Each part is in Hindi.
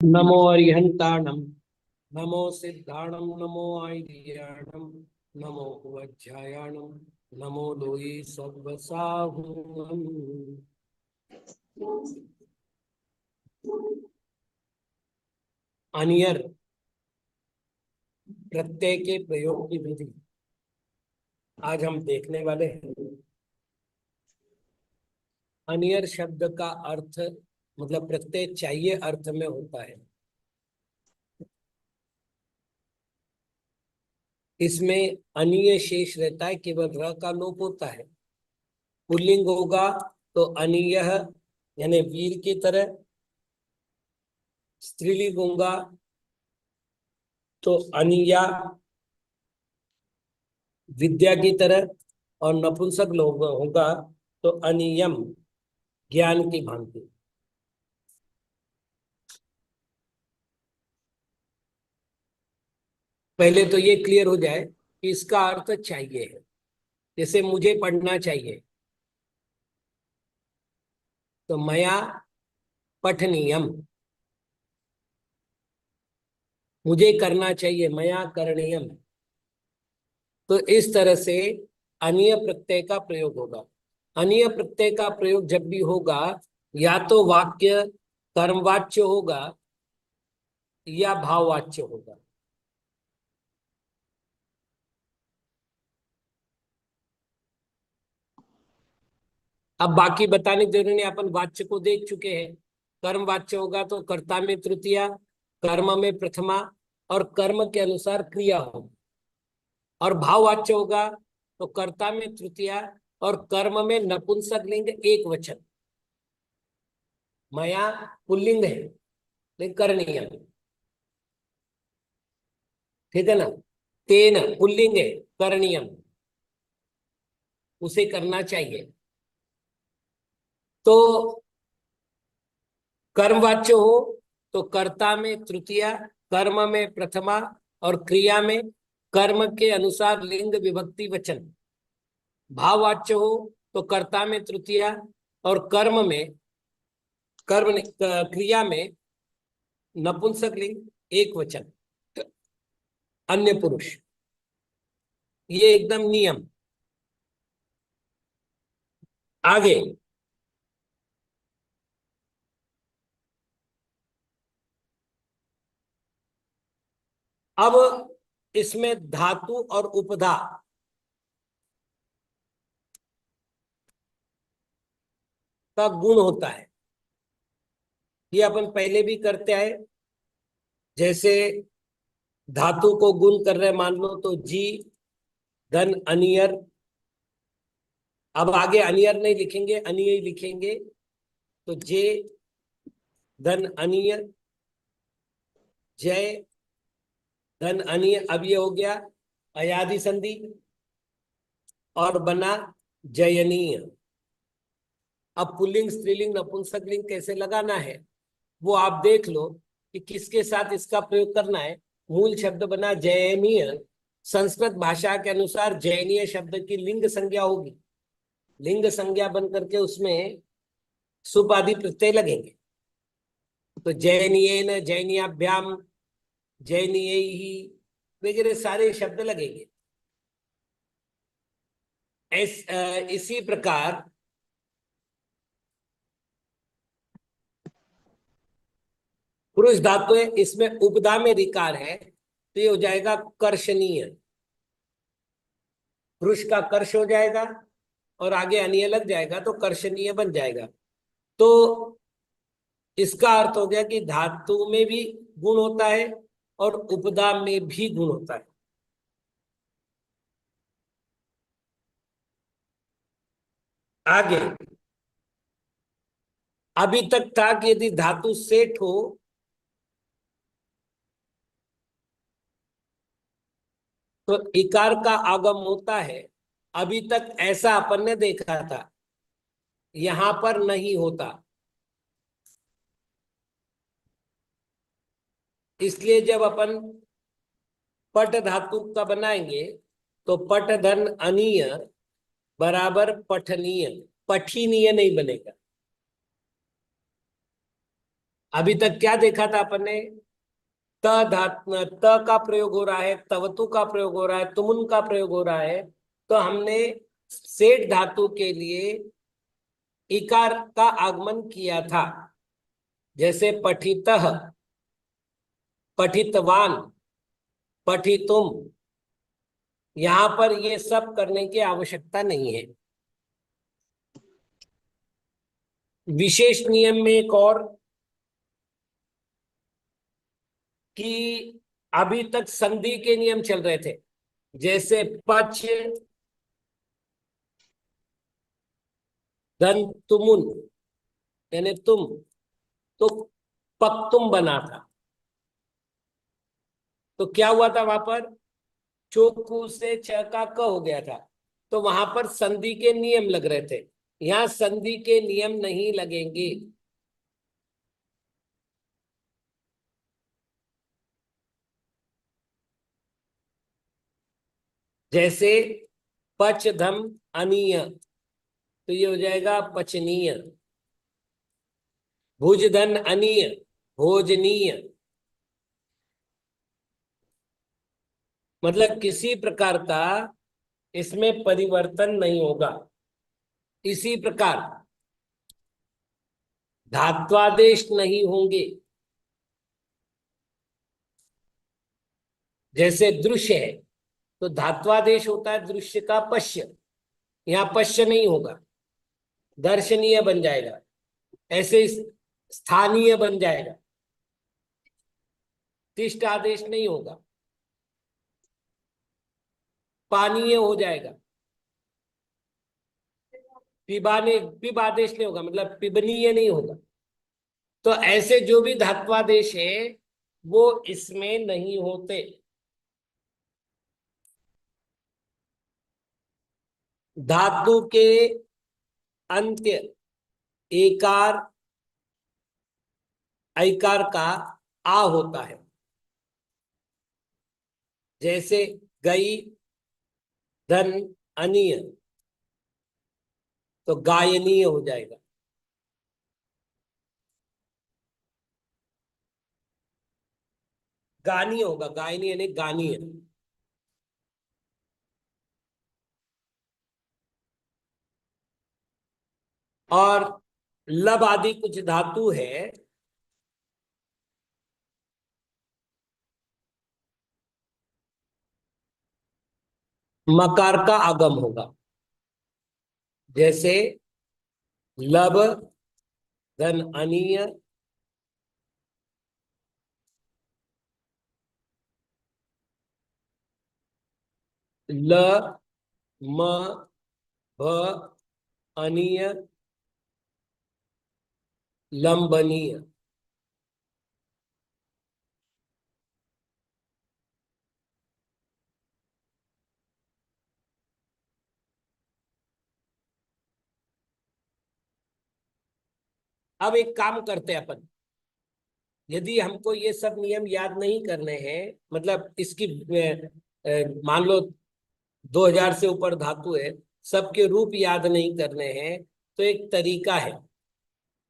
नमो अरिहंताणं नमो सिद्धाणं नमो आयर्याणं नमो उवज्झायाणं नमो लोये सव्वसाहुं। अनियर प्रत्यय के प्रयोग की विधि आज हम देखने वाले हैं। अनियर शब्द का अर्थ मतलब प्रत्यय चाहिए अर्थ में होता है। इसमें अनीय शेष रहता है, केवल र का लोप होता है। पुल्लिंग होगा तो अनीय यानी वीर की तरह, स्त्रीलिंग होगा तो अनिया विद्या की तरह, और नपुंसक लोग होगा तो अनियम ज्ञान की भांति। पहले तो ये क्लियर हो जाए कि इसका अर्थ चाहिए है। जैसे मुझे पढ़ना चाहिए तो मया पठनीयम, मुझे करना चाहिए मया करणीयम। तो इस तरह से अनीय प्रत्यय का प्रयोग होगा। अनीय प्रत्यय का प्रयोग जब भी होगा या तो वाक्य कर्मवाच्य होगा या भाववाच्य होगा। अब बाकी बताने की जरूरत नहीं, अपन वाच्य को देख चुके हैं। कर्म वाच्य होगा तो कर्ता में तृतीया, कर्म में प्रथमा, और कर्म के अनुसार क्रिया होगी। और भाववाच्य होगा तो कर्ता में तृतीया और कर्म में नपुंसक लिंग एक वचन। मया पुल्लिंग है लेकिन करणीय, ठीक है ना। तेन पुल्लिंग है, करणीयम, उसे करना चाहिए। तो कर्मवाच्य हो तो कर्ता में तृतीया, कर्म में प्रथमा, और क्रिया में कर्म के अनुसार लिंग विभक्ति वचन। भाववाच्य हो तो कर्ता में तृतीया और क्रिया में नपुंसक लिंग एक वचन, अन्य पुरुष। ये एकदम नियम। आगे अब इसमें धातु और उपधा का गुण होता है। ये अपन पहले भी करते आए। जैसे धातु को गुण कर रहे मान लो तो जी धन अनियर। अब आगे अनियर नहीं लिखेंगे, अनिय ही लिखेंगे। तो जे धन अनिय, जय धन अनिय। अब ये हो गया अयादि संधि और बना जयनीय। अब पुल्लिंग स्त्रीलिंग नपुंसक लिंग कैसे लगाना है वो आप देख लो कि किसके साथ इसका प्रयोग करना है। मूल शब्द बना जयनीय। संस्कृत भाषा के अनुसार जयनीय शब्द की लिंग संज्ञा होगी। लिंग संज्ञा बन करके उसमें सुप आदि प्रत्यय लगेंगे। तो जयनीय, जैनियाभ्याम, जैनीय ही वगैरह सारे शब्द लगेंगे। इसी प्रकार पुरुष धातु है, इसमें उपधा में रिकार है तो ये हो जाएगा कर्षणीय। पुरुष का कर्ष हो जाएगा और आगे अनिय लग जाएगा तो कर्षणीय बन जाएगा। तो इसका अर्थ हो गया कि धातु में भी गुण होता है और उपधा में भी गुण होता है। आगे अभी तक था कि यदि धातु सेठ हो तो इकार का आगम होता है। अभी तक ऐसा अपन ने देखा था, यहां पर नहीं होता। इसलिए जब अपन पट धातु का बनाएंगे तो पट धन अनीय बराबर पठनीय, पठनीय नहीं बनेगा। अभी तक क्या देखा था अपन ने? त धात त का प्रयोग हो रहा है, तवतु का प्रयोग हो रहा है, तुमुन का प्रयोग हो रहा है। तो हमने सेठ धातु के लिए इकार का आगमन किया था, जैसे पठितः, पठितवान, पठितुम। यहां पर ये सब करने की आवश्यकता नहीं है। विशेष नियम में एक और, कि अभी तक संधि के नियम चल रहे थे, जैसे पच, धन, तुमुन, यानी तुम, तो पक्तुम बना था। तो क्या हुआ था वहां पर? चोकू से छ का क हो गया था। तो वहां पर संधि के नियम लग रहे थे, यहां संधि के नियम नहीं लगेंगे। जैसे पच धम अनीय, तो ये हो जाएगा पचनीय। भुज धन अनीय, भोजनीय। मतलब किसी प्रकार का इसमें परिवर्तन नहीं होगा। इसी प्रकार धात्वादेश नहीं होंगे। जैसे दृश्य है, तो धात्वादेश होता है दृश्य का पश्य, यहां पश्य नहीं होगा, दर्शनीय बन जाएगा। ऐसे स्थानीय बन जाएगा, तिष्ठ आदेश नहीं होगा, पानीय हो जाएगा। पिबाने, पिब आदेश नहीं होगा, मतलब पिबनीय नहीं होगा। तो ऐसे जो भी धात्वादेश है वो इसमें नहीं होते। धातु के अंत्य एकार ऐकार का आ होता है। जैसे गई, धन, अनीय, तो गायनीय हो जाएगा। गानीय होगा, गायनीय नहीं गानीय। और लब आदि कुछ धातु है, मकार का आगम होगा। जैसे लब, धन अनीय, ल, म, भ, अनीय, लंबनीय। अब एक काम करते हैं अपन, यदि हमको ये सब नियम याद नहीं करने हैं, मतलब इसकी मान लो 2000 से ऊपर धातु है, सबके रूप याद नहीं करने हैं, तो एक तरीका है।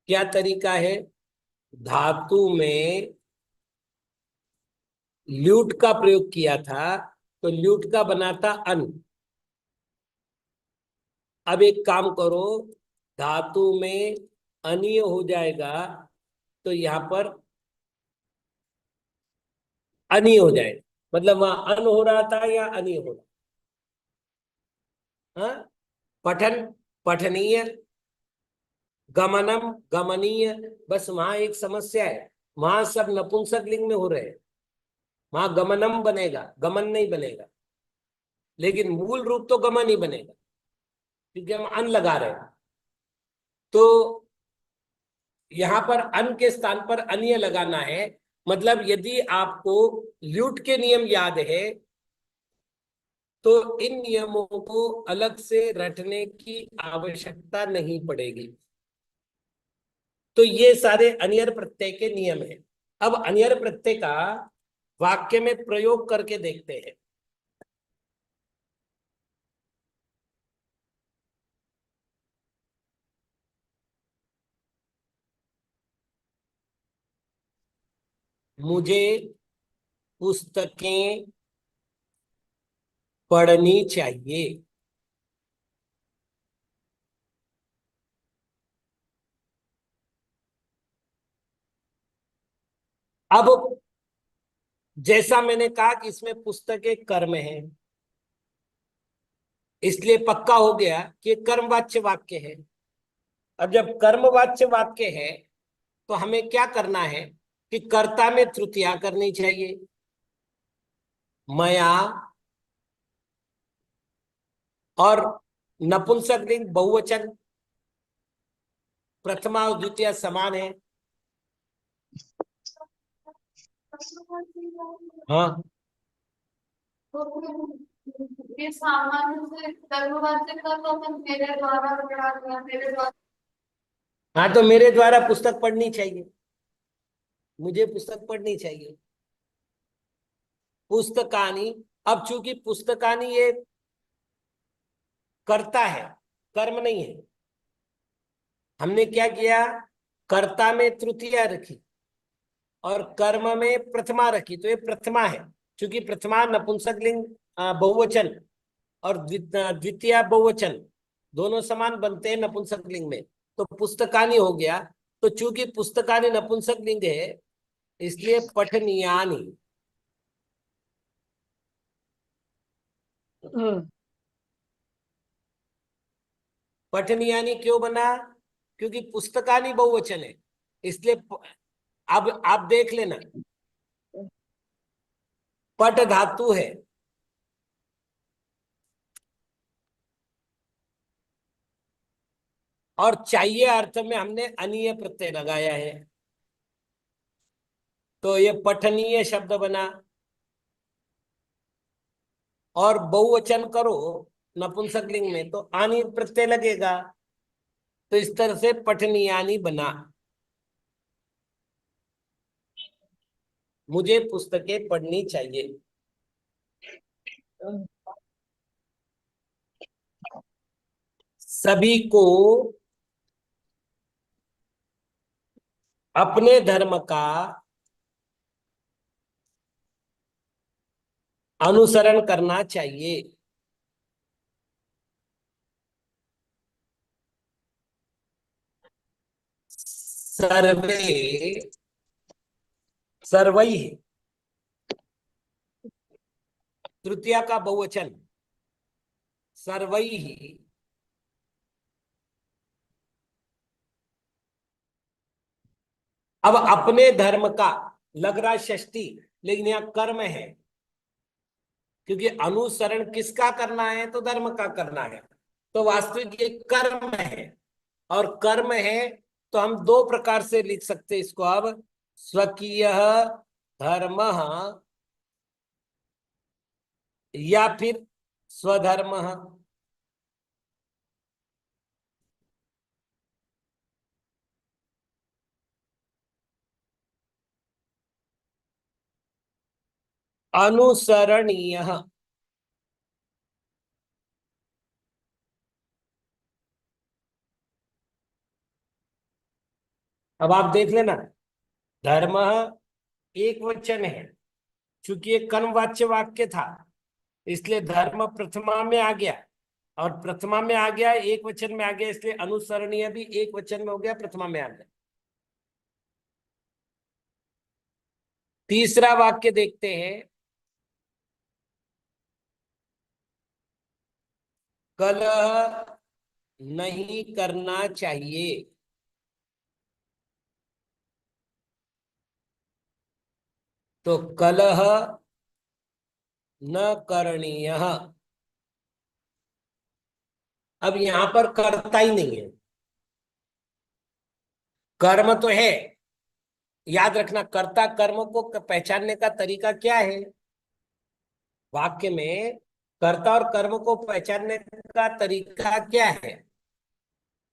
क्या तरीका है? धातु में ल्यूट का प्रयोग किया था, तो ल्यूट का बना था अन। अब एक काम करो, धातु में अनीय हो जाएगा, तो यहां पर अनीय हो जाएगा। मतलब वहां अन हो रहा था या अनीय हो रहा? हाँ? पठन, पठनीय, गमनम, गमनीय। बस वहां एक समस्या है, वहां सब नपुंसक लिंग में हो रहे हैं। वहां गमनम बनेगा, गमन नहीं बनेगा। लेकिन मूल रूप तो गमन ही बनेगा, क्योंकि हम अन लगा रहे हैं। तो यहां पर अन के स्थान पर अनीय लगाना है। मतलब यदि आपको ल्यूट के नियम याद है, तो इन नियमों को अलग से रटने की आवश्यकता नहीं पड़ेगी। तो ये सारे अनियर प्रत्यय के नियम हैं। अब अनियर प्रत्यय का वाक्य में प्रयोग करके देखते हैं। मुझे पुस्तकें पढ़नी चाहिए। अब जैसा मैंने कहा कि इसमें पुस्तकें कर्म है, इसलिए पक्का हो गया कि कर्मवाच्य वाक्य है। अब जब कर्मवाच्य वाक्य है तो हमें क्या करना है कि कर्ता में तृतीया करनी चाहिए। मया, और नपुंसकलिंग बहुवचन प्रथमा और द्वितीय समान है। हाँ, ये सामान्य से कर्मवाच्य का तो अपन मेरे द्वारा पढ़ा गया, मेरे द्वारा। हाँ, तो मेरे द्वारा पुस्तक पढ़नी चाहिए, मुझे पुस्तक पढ़नी चाहिए। पुस्तकानी, अब चूंकि पुस्तकानी ये कर्ता है, कर्म नहीं है, हमने क्या किया, कर्ता में तृतीया रखी और कर्म में प्रथमा रखी, तो ये प्रथमा है। क्योंकि प्रथमा नपुंसकलिंग बहुवचन और द्वितीय बहुवचन दोनों समान बनते हैं नपुंसकलिंग में, तो पुस्तकानी हो गया। तो चूंकि पुस्तकानी नपुंसकलिंग है, इसलिए पठनीयानी। पठनीयानी क्यों बना, क्योंकि पुस्तकानी बहुवचन है, इसलिए अब आप देख लेना, पट धातु है और चाहिए अर्थ में हमने अनीय प्रत्यय लगाया है, तो ये पठनीय शब्द बना। और बहुवचन करो नपुंसकलिंग में तो आनी प्रत्यय लगेगा, तो इस तरह से पठनीयानी बना। मुझे पुस्तकें पढ़नी चाहिए। सभी को अपने धर्म का अनुसरण करना चाहिए। सर्वे, सर्वैः, तृतीया का बहुवचन सर्वैः, अब अपने धर्म का लग रहा षष्ठी, लेकिन यहां कर्म है, क्योंकि अनुसरण किसका करना है, तो धर्म का करना है, तो वास्तविक ये कर्म है। और कर्म है तो हम दो प्रकार से लिख सकते हैं इसको। अब स्वकीय धर्म या फिर स्वधर्म। अनुसरणीय, अब आप देख लेना, धर्म एक वचन है, चूंकि ये कर्मवाच्य वाक्य था, इसलिए धर्म प्रथमा में आ गया, और प्रथमा में आ गया, एक वचन में आ गया, इसलिए अनुसरणीय भी एक वचन में हो गया, प्रथमा में आ गया। तीसरा वाक्य देखते हैं, कलह नहीं करना चाहिए। तो कलह न करणीय, अब यहां पर कर्ता ही नहीं है, कर्म तो है। याद रखना, कर्ता कर्म को पहचानने का तरीका क्या है, वाक्य में कर्ता और कर्म को पहचानने का तरीका क्या है,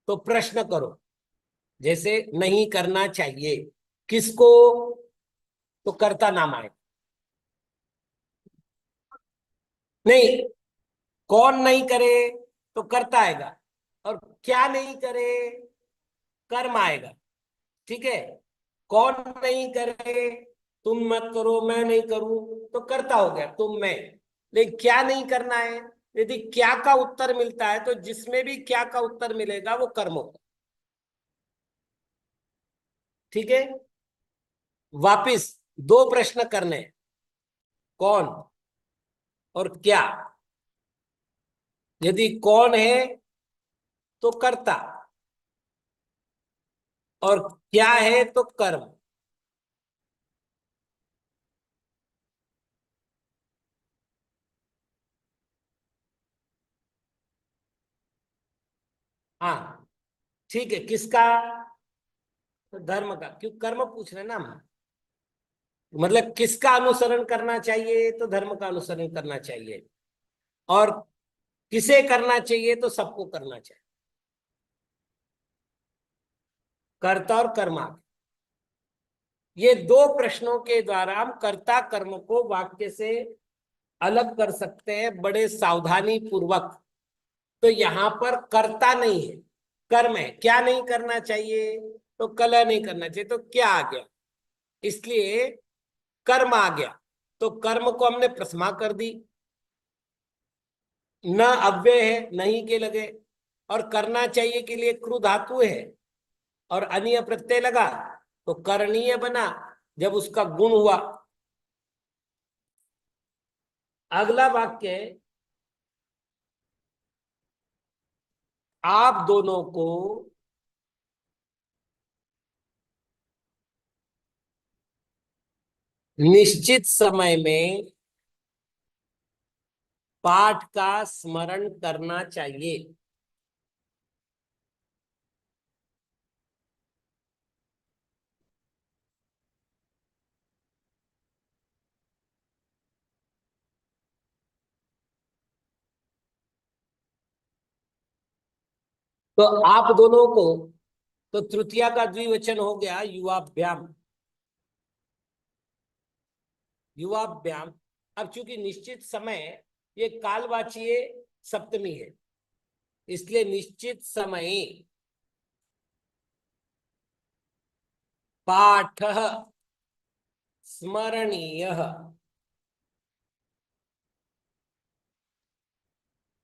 तो प्रश्न करो। जैसे नहीं करना चाहिए किसको, तो कर्ता नाम आए, नहीं, कौन नहीं करे तो कर्ता आएगा, और क्या नहीं करे कर्म आएगा। ठीक है, कौन नहीं करे तुम मत करो, मैं नहीं करूं, तो करता हो गया तुम मैं। लेकिन क्या नहीं करना है? यदि क्या का उत्तर मिलता है तो जिसमें भी क्या का उत्तर मिलेगा वो कर्म होगा। ठीक है, वापिस दो प्रश्न करने हैं, कौन और क्या। यदि कौन है तो कर्ता, और क्या है तो कर्म। हाँ ठीक है, किसका? तो धर्म का, क्यों कर्म पूछ रहे हैं ना हम। मतलब किसका अनुसरण करना चाहिए? तो धर्म का अनुसरण करना चाहिए। और किसे करना चाहिए? तो सबको करना चाहिए। कर्ता और कर्मा, ये दो प्रश्नों के द्वारा हम कर्ता कर्म को वाक्य से अलग कर सकते हैं बड़े सावधानी पूर्वक। तो यहां पर कर्ता नहीं है, कर्म है। क्या नहीं करना चाहिए? तो कलह नहीं करना चाहिए, तो क्या आ गया? इसलिए कर्म आ गया। तो कर्म को हमने प्रथमा कर दी, न अव्यय है, नहीं के लगे। और करना चाहिए के लिए क्रू धातु है, और अनीय प्रत्यय लगा, तो करणीय बना जब उसका गुण हुआ। अगला वाक्य, आप दोनों को निश्चित समय में पाठ का स्मरण करना चाहिए। तो आप दोनों को, तो तृतीया का द्विवचन हो गया युवाभ्याम, युवाभ्याम। अब चूंकि निश्चित समय ये कालवाचीय सप्तमी है, इसलिए निश्चित समय पाठ स्मरणीय।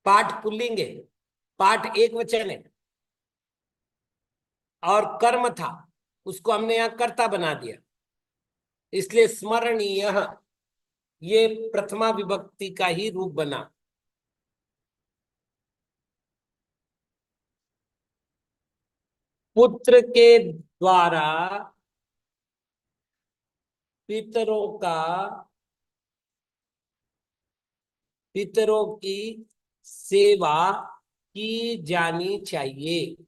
पाठ पुल्लिंग है, पाठ एक वचन है, और कर्म था, उसको हमने यहां कर्ता बना दिया, इसलिए स्मरणीय ये प्रथमा विभक्ति का ही रूप बना। पुत्र के द्वारा पितरों का, पितरों की सेवा की जानी चाहिए।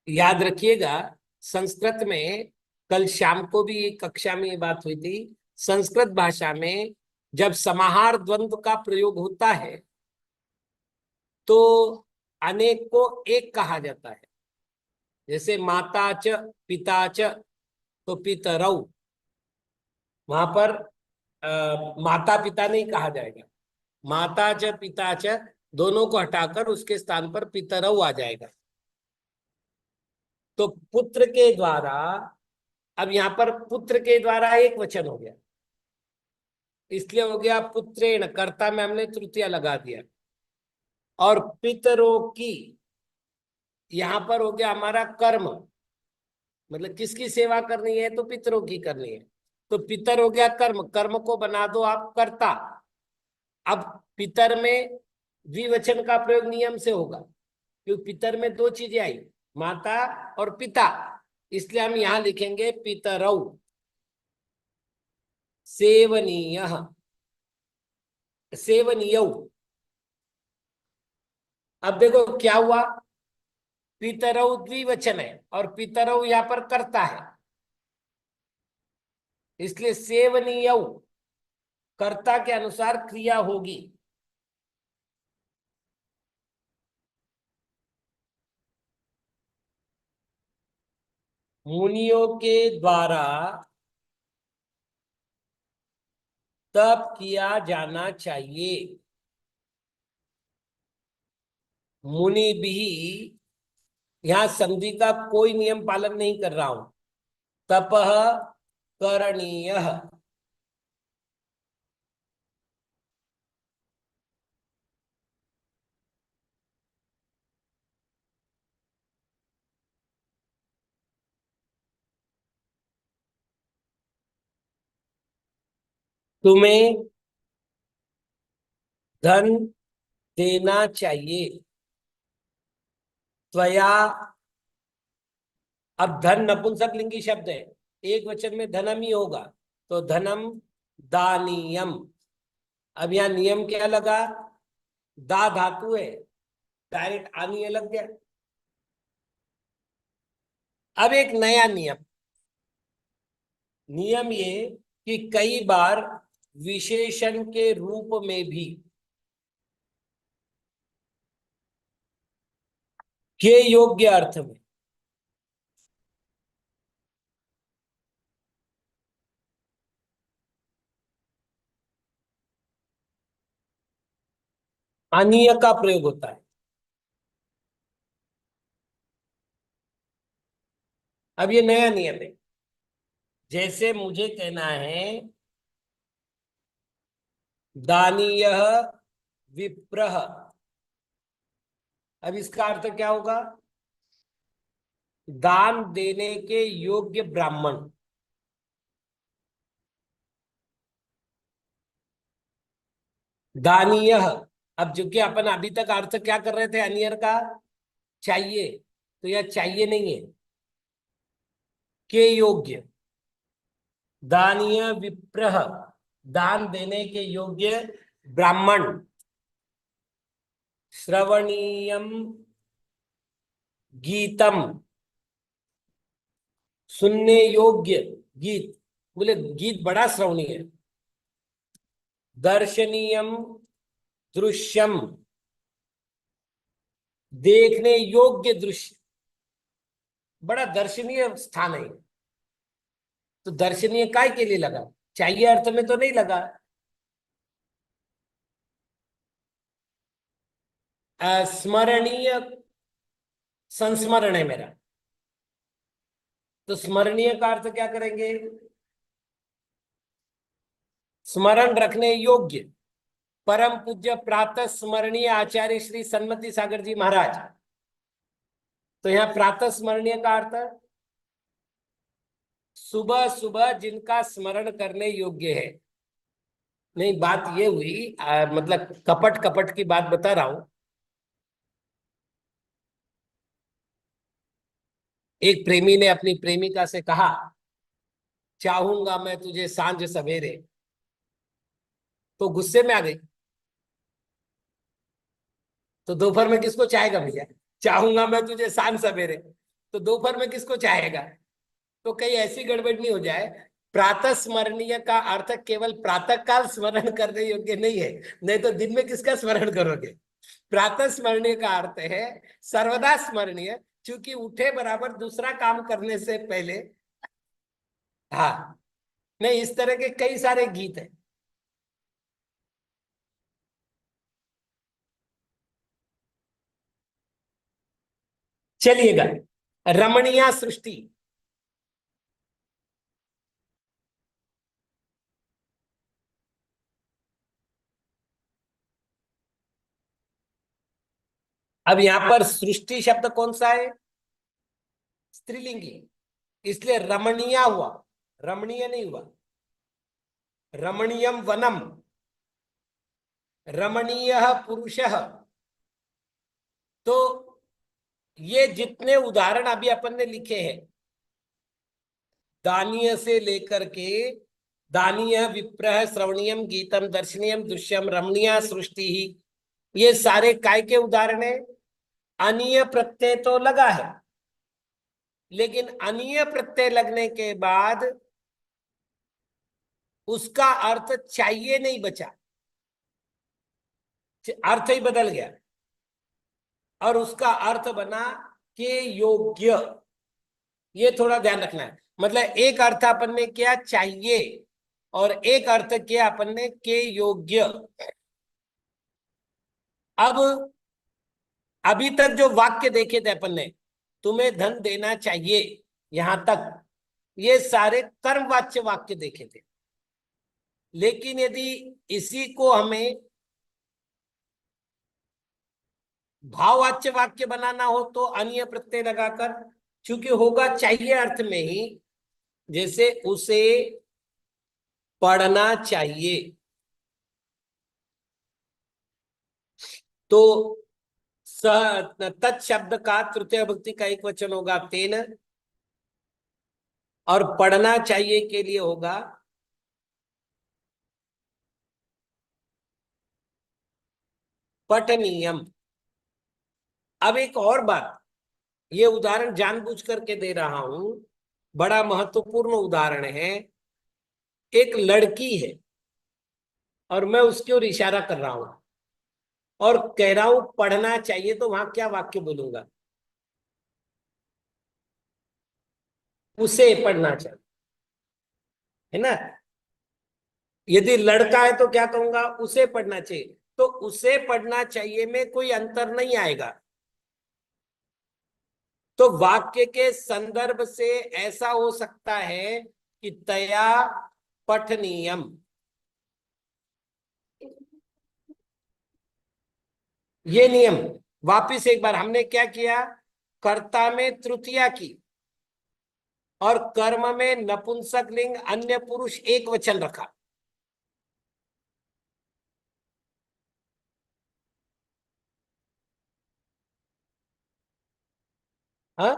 याद रखिएगा, संस्कृत में कल शाम को भी कक्षा में ये बात हुई थी। संस्कृत भाषा में जब समाहार द्वंद्व का प्रयोग होता है तो अनेक को एक कहा जाता है। जैसे माता च पिता च, तो पितरौ, वहां पर माता पिता नहीं कहा जाएगा। माता च पिता च दोनों को हटाकर उसके स्थान पर पितरौ आ जाएगा। तो पुत्र के द्वारा, अब यहां पर पुत्र के द्वारा एक वचन हो गया, इसलिए हो गया पुत्रेण, कर्ता में हमने तृतीया लगा दिया। और पितरों की, यहां पर हो गया हमारा कर्म, मतलब किसकी सेवा करनी है? तो पितरों की करनी है। तो पितर हो गया कर्म, कर्म को बना दो आप कर्ता। अब पितर में द्विवचन का प्रयोग नियम से होगा, क्योंकि पितर में दो चीजें आई, माता और पिता, इसलिए हम यहां लिखेंगे पितरौ सेवनीय, सेवनीय। अब देखो क्या हुआ, पितरौ द्विवचन है और पितरौ यहां पर कर्ता है, इसलिए सेवनीय कर्ता के अनुसार क्रिया होगी। मुनियों के द्वारा तप किया जाना चाहिए। मुनि भी, यहां संधि का कोई नियम पालन नहीं कर रहा हूं, तपः करणीयः। तुम्हें धन देना चाहिए। त्वया, अब धन नपुंसकलिंगी शब्द है, एक वचन में धनम ही होगा, तो धनम दानीयम। अब यहाँ नियम क्या लगा? दा धातु है, डायरेक्ट आनीय लग गया। अब एक नया नियम, नियम ये कि कई बार विशेषण के रूप में भी के योग्य अर्थ में अनीय का प्रयोग होता है। अब ये नया नियम है। जैसे मुझे कहना है दानीयः विप्रः, अब इसका अर्थ क्या होगा? दान देने के योग्य ब्राह्मण। दानीयः, अब जो कि अपन अभी तक अर्थ क्या कर रहे थे अनियर का? चाहिए, तो यह चाहिए नहीं है, के योग्य। दानीय विप्रः, दान देने के योग्य ब्राह्मण। श्रवणीयम गीतम, सुनने योग्य गीत। बोले गीत बड़ा श्रवणीय है। दर्शनीयम दृश्यम, देखने योग्य दृश्य, बड़ा दर्शनीय स्थान है। तो दर्शनीय काय के लिए लगा? चाहिए अर्थ में तो नहीं लगा। स्मरणीय संस्मरण है मेरा, तो स्मरणीय का अर्थ क्या करेंगे? स्मरण रखने योग्य। परम पूज्य प्रातः स्मरणीय आचार्य श्री सन्मति सागर जी महाराज, तो यहाँ प्रातः स्मरणीय का अर्थ सुबह सुबह जिनका स्मरण करने योग्य है। नहीं, बात ये हुई मतलब कपट कपट की बात बता रहा हूं। एक प्रेमी ने अपनी प्रेमिका से कहा, चाहूंगा मैं तुझे सांझ सवेरे, तो गुस्से में आ गई। तो दोपहर में किसको चाहेगा भैया? चाहूंगा मैं तुझे सांझ सवेरे, तो दोपहर में किसको चाहेगा? तो कहीं ऐसी गड़बड़ नहीं हो जाए। प्रातः स्मरणीय का अर्थ केवल प्रातः काल स्मरण करने योग्य नहीं है, नहीं तो दिन में किसका स्मरण करोगे? प्रातः स्मरणीय का अर्थ है सर्वदा स्मरणीय, क्योंकि उठे बराबर दूसरा काम करने से पहले। हाँ, नहीं, इस तरह के कई सारे गीत हैं। चलिएगा, रमणीय सृष्टि। अब यहां पर सृष्टि शब्द कौन सा है? स्त्रीलिंगी, इसलिए रमणीय हुआ, रमणीय नहीं हुआ। रमणीयम वनम, रमणीय पुरुषः। तो ये जितने उदाहरण अभी अपन ने लिखे हैं, दानीय से लेकर के दानीय विप्रह श्रवणीयम गीतम दर्शनीयम दृश्यम रमणीय सृष्टि ही, ये सारे काय के उदाहरण है? अनीय प्रत्यय तो लगा है, लेकिन अनीय प्रत्यय लगने के बाद उसका अर्थ चाहिए नहीं बचा, अर्थ ही बदल गया, और उसका अर्थ बना के योग्य। ये थोड़ा ध्यान रखना है। मतलब एक अर्थ अपन ने किया चाहिए, और एक अर्थ किया अपन ने के योग्य। अब अभी तक जो वाक्य देखे थे अपन ने, तुम्हें धन देना चाहिए, यहां तक ये सारे कर्मवाच्य वाक्य देखे थे। लेकिन यदि इसी को हमें भाववाच्य वाक्य बनाना हो तो अन्य प्रत्यय लगाकर, चूंकि होगा चाहिए अर्थ में ही, जैसे उसे पढ़ना चाहिए, तो तत्शब्द का तृतीय विभक्ति का एक वचन होगा तेन, और पढ़ना चाहिए के लिए होगा पठनीयम। अब एक और बात, ये उदाहरण जानबूझ करके दे रहा हूं, बड़ा महत्वपूर्ण उदाहरण है। एक लड़की है और मैं उसकी ओर इशारा कर रहा हूं और कह रहा हूं पढ़ना चाहिए, तो वहां क्या वाक्य बोलूंगा? उसे पढ़ना चाहिए, है ना। यदि लड़का है तो क्या कहूंगा? उसे पढ़ना चाहिए। तो उसे पढ़ना चाहिए में कोई अंतर नहीं आएगा। तो वाक्य के संदर्भ से ऐसा हो सकता है कि तया पठनीयम। ये नियम, वापिस एक बार हमने क्या किया, कर्ता में तृतीया की और कर्म में नपुंसक लिंग अन्य पुरुष एक वचन रखा। हाँ,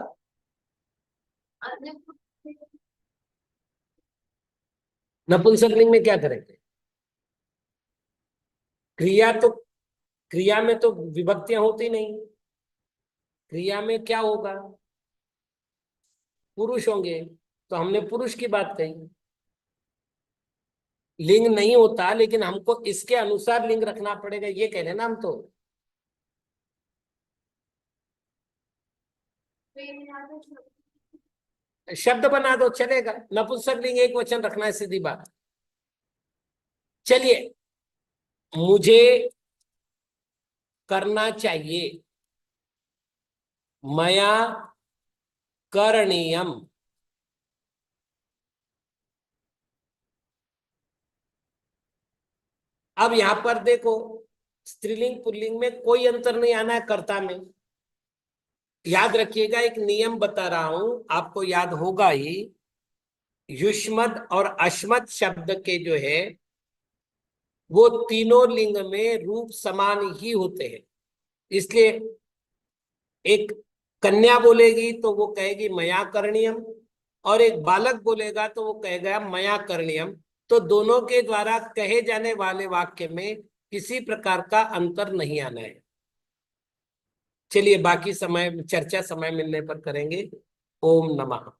नपुंसक लिंग में क्या करेंगे? क्रिया तो, क्रिया में तो विभक्तियां होती नहीं, क्रिया में क्या होगा? पुरुष होंगे, तो हमने पुरुष की बात कही। लिंग नहीं होता, लेकिन हमको इसके अनुसार लिंग रखना पड़ेगा, ये कह रहे ना हम तो। शब्द बना दो चलेगा, नपुंसक लिंग एक वचन रखना है, सीधी बात। चलिए, मुझे करना चाहिए, मया करणीयम। अब यहां पर देखो, स्त्रीलिंग पुल्लिंग में कोई अंतर नहीं आना है कर्ता में। याद रखिएगा, एक नियम बता रहा हूं, आपको याद होगा ही। युष्मद और अश्मद शब्द के जो है वो तीनों लिंग में रूप समान ही होते हैं। इसलिए एक कन्या बोलेगी तो वो कहेगी मया करणीयम, और एक बालक बोलेगा तो वो कहेगा मया करणीयम। तो दोनों के द्वारा कहे जाने वाले वाक्य में किसी प्रकार का अंतर नहीं आना है। चलिए, बाकी समय चर्चा समय मिलने पर करेंगे। ओम नमः।